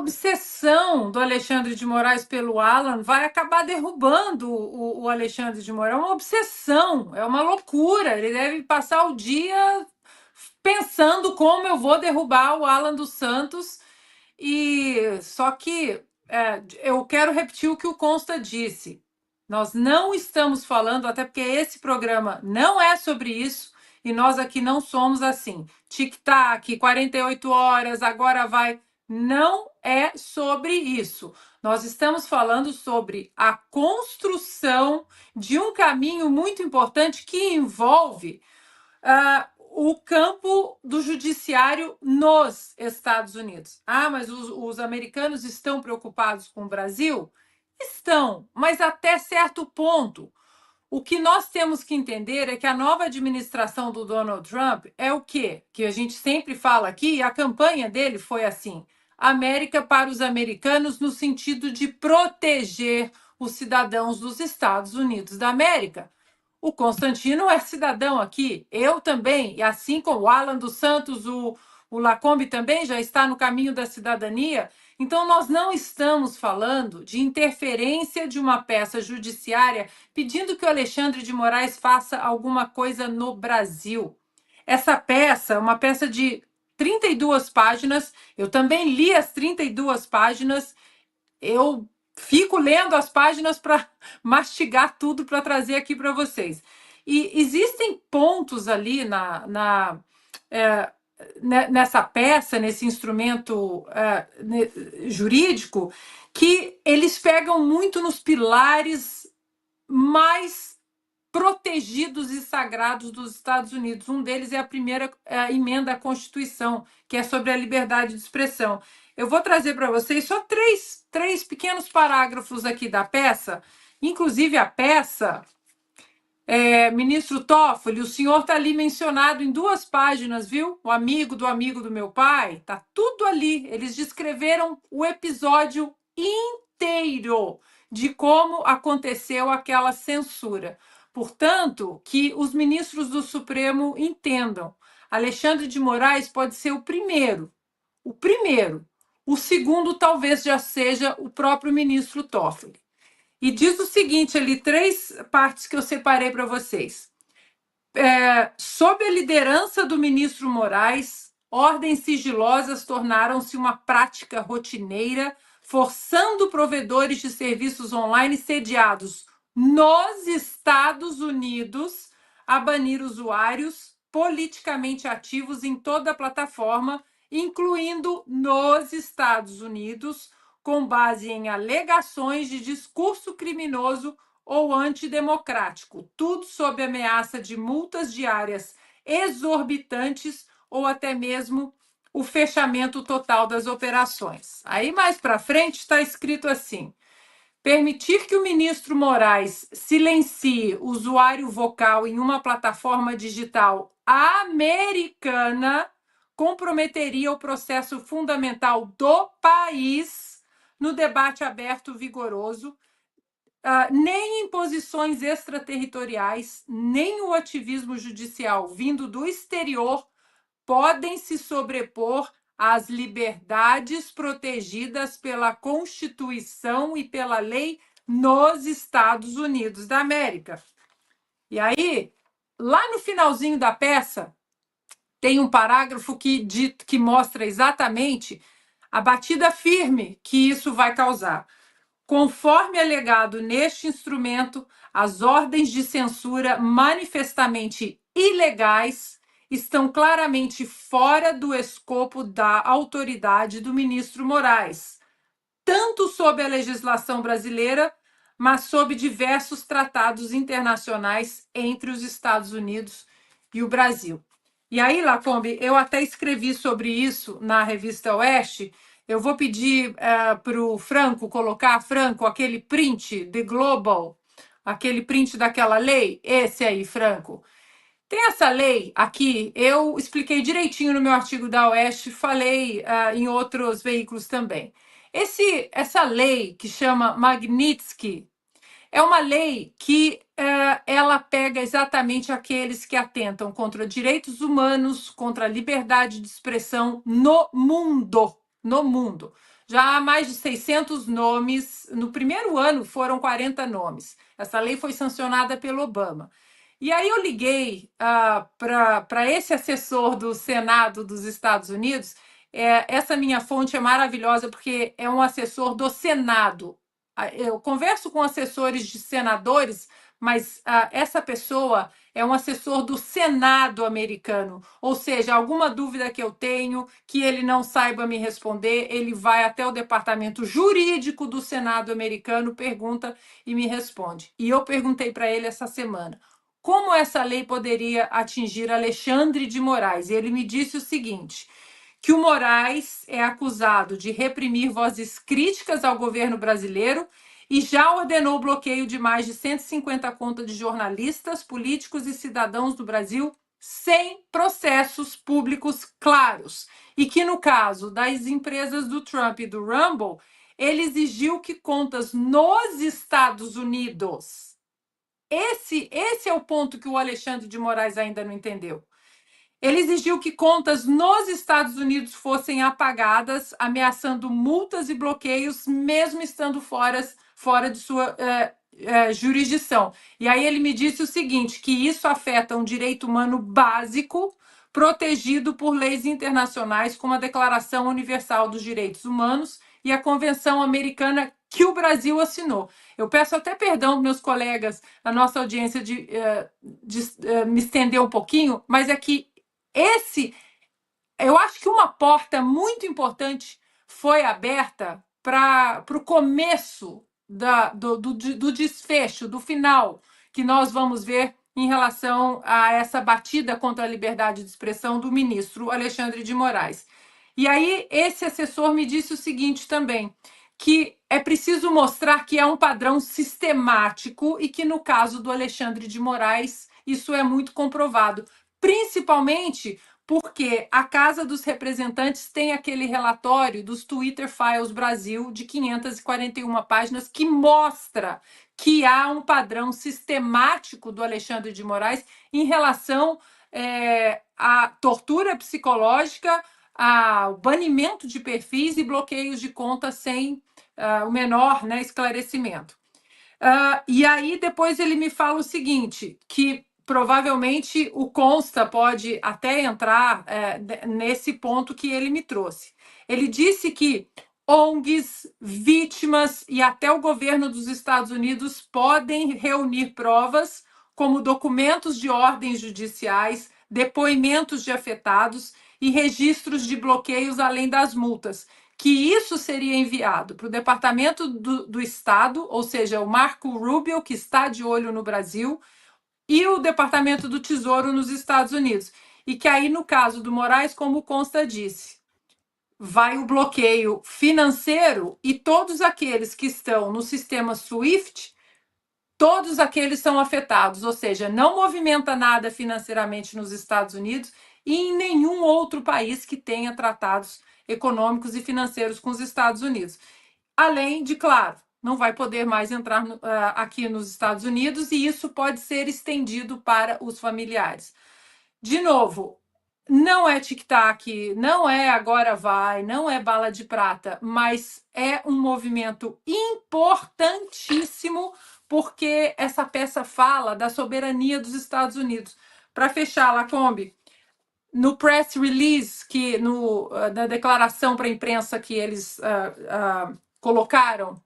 obsessão do Alexandre de Moraes pelo Alan vai acabar derrubando o Alexandre de Moraes. É uma obsessão, é uma loucura. Ele deve passar o dia pensando como eu vou derrubar o Alan dos Santos. E só que eu quero repetir o que o Consta disse. Nós não estamos falando, até porque esse programa não é sobre isso, e nós aqui não somos assim. Tic-tac, 48 horas, agora vai. Não é sobre isso. Nós estamos falando sobre a construção de um caminho muito importante que envolve o campo do judiciário nos Estados Unidos. Ah, mas os americanos estão preocupados com o Brasil? Estão, mas até certo ponto. O que nós temos que entender é que a nova administração do Donald Trump é o quê? Que a gente sempre fala aqui, e a campanha dele foi assim: América para os americanos, no sentido de proteger os cidadãos dos Estados Unidos da América. O Constantino é cidadão aqui, eu também, e assim como o Alan dos Santos, o Lacombe também já está no caminho da cidadania. Então, nós não estamos falando de interferência de uma peça judiciária pedindo que o Alexandre de Moraes faça alguma coisa no Brasil. Essa peça é uma peça de 32 páginas, eu também li as 32 páginas, eu fico lendo as páginas para mastigar tudo para trazer aqui para vocês. E existem pontos ali nessa peça, nesse instrumento jurídico, que eles pegam muito nos pilares mais protegidos e sagrados dos Estados Unidos. Um deles é a primeira emenda à Constituição, que é sobre a liberdade de expressão. Eu vou trazer para vocês só três pequenos parágrafos aqui da peça. Inclusive, a peça, ministro Toffoli, o senhor está ali mencionado em 2 páginas, viu? O amigo do meu pai, está tudo ali. Eles descreveram o episódio inteiro de como aconteceu aquela censura. Portanto, que os ministros do Supremo entendam. Alexandre de Moraes pode ser o primeiro. O primeiro. O segundo talvez já seja o próprio ministro Toffoli. E diz o seguinte ali, 3 partes que eu separei para vocês. Sob a liderança do ministro Moraes, ordens sigilosas tornaram-se uma prática rotineira, forçando provedores de serviços online sediados nos Estados Unidos a banir usuários politicamente ativos em toda a plataforma, incluindo nos Estados Unidos, com base em alegações de discurso criminoso ou antidemocrático, tudo sob ameaça de multas diárias exorbitantes ou até mesmo o fechamento total das operações. Aí mais para frente está escrito assim: permitir que o ministro Moraes silencie usuário vocal em uma plataforma digital americana comprometeria o processo fundamental do país no debate aberto vigoroso. Nem imposições extraterritoriais, nem o ativismo judicial vindo do exterior podem se sobrepor às liberdades protegidas pela Constituição e pela lei nos Estados Unidos da América. E aí, lá no finalzinho da peça, tem um parágrafo que mostra exatamente a batida firme que isso vai causar. Conforme alegado neste instrumento, as ordens de censura manifestamente ilegais estão claramente fora do escopo da autoridade do ministro Moraes, tanto sob a legislação brasileira, mas sob diversos tratados internacionais entre os Estados Unidos e o Brasil. E aí, Lacombe, eu até escrevi sobre isso na revista Oeste. Eu vou pedir para o Franco colocar, Franco, aquele print de Global, aquele print daquela lei. Esse aí, Franco. Tem essa lei aqui, eu expliquei direitinho no meu artigo da Oeste, falei em outros veículos também. Essa lei que chama Magnitsky é uma lei que ela pega exatamente aqueles que atentam contra direitos humanos, contra a liberdade de expressão no mundo. No mundo. já há mais de 600 nomes. No primeiro ano foram 40 nomes. Essa lei foi sancionada pelo Obama. E aí eu liguei para esse assessor do Senado dos Estados Unidos. Essa minha fonte é maravilhosa porque é um assessor do Senado. Eu converso com assessores de senadores, mas essa pessoa é um assessor do Senado americano. Ou seja, alguma dúvida que eu tenho que ele não saiba me responder, ele vai até o departamento jurídico do Senado americano, pergunta e me responde. E eu perguntei para ele essa semana como essa lei poderia atingir Alexandre de Moraes. E ele me disse o seguinte: que o Moraes é acusado de reprimir vozes críticas ao governo brasileiro e já ordenou o bloqueio de mais de 150 contas de jornalistas, políticos e cidadãos do Brasil sem processos públicos claros. E que, no caso das empresas do Trump e do Rumble, ele exigiu que contas nos Estados Unidos. Esse é o ponto que o Alexandre de Moraes ainda não entendeu. Ele exigiu que contas nos Estados Unidos fossem apagadas, ameaçando multas e bloqueios, mesmo estando fora de sua jurisdição. E aí ele me disse o seguinte: que isso afeta um direito humano básico, protegido por leis internacionais, como a Declaração Universal dos Direitos Humanos e a Convenção Americana que o Brasil assinou. Eu peço até perdão aos meus colegas, a nossa audiência, de me estender um pouquinho, mas é que eu acho que uma porta muito importante foi aberta para o começo do desfecho, do final, que nós vamos ver em relação a essa batida contra a liberdade de expressão do ministro Alexandre de Moraes. E aí, esse assessor me disse o seguinte também, que é preciso mostrar que é um padrão sistemático e que, no caso do Alexandre de Moraes, isso é muito comprovado, principalmente porque a Casa dos Representantes tem aquele relatório dos Twitter Files Brasil de 541 páginas que mostra que há um padrão sistemático do Alexandre de Moraes em relação à tortura psicológica, ao banimento de perfis e bloqueios de contas sem o menor, né, esclarecimento. E aí depois ele me fala o seguinte, que provavelmente o Consta pode até entrar nesse ponto que ele me trouxe. Ele disse que ONGs, vítimas e até o governo dos Estados Unidos podem reunir provas, como documentos de ordens judiciais, depoimentos de afetados e registros de bloqueios além das multas, que isso seria enviado para o Departamento do Estado, ou seja, o Marco Rubio, que está de olho no Brasil, e o Departamento do Tesouro nos Estados Unidos. E que aí, no caso do Moraes, como o Consta disse, vai o bloqueio financeiro e todos aqueles que estão no sistema SWIFT, todos aqueles são afetados, ou seja, não movimenta nada financeiramente nos Estados Unidos e em nenhum outro país que tenha tratados econômicos e financeiros com os Estados Unidos. Além de, claro, não vai poder mais entrar aqui nos Estados Unidos e isso pode ser estendido para os familiares. De novo, não é tic-tac, não é agora vai, não é bala de prata, mas é um movimento importantíssimo porque essa peça fala da soberania dos Estados Unidos. Para fechar, Lacombe, no press release, na declaração para a imprensa que eles colocaram,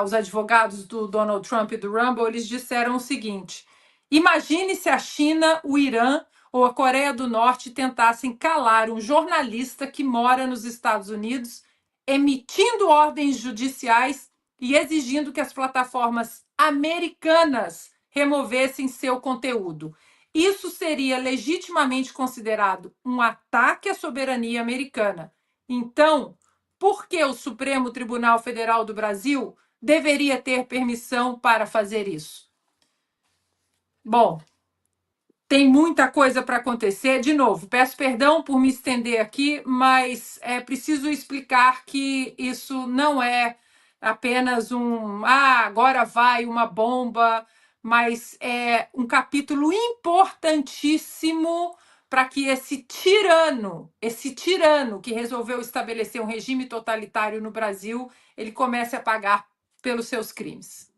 os advogados do Donald Trump e do Rumble, eles disseram o seguinte: imagine se a China, o Irã ou a Coreia do Norte tentassem calar um jornalista que mora nos Estados Unidos, emitindo ordens judiciais e exigindo que as plataformas americanas removessem seu conteúdo. Isso seria legitimamente considerado um ataque à soberania americana. Então, por que o Supremo Tribunal Federal do Brasil deveria ter permissão para fazer isso? Bom, tem muita coisa para acontecer. De novo, peço perdão por me estender aqui, mas é preciso explicar que isso não é apenas agora vai uma bomba, mas é um capítulo importantíssimo para que esse tirano que resolveu estabelecer um regime totalitário no Brasil, ele comece a pagar pelos seus crimes.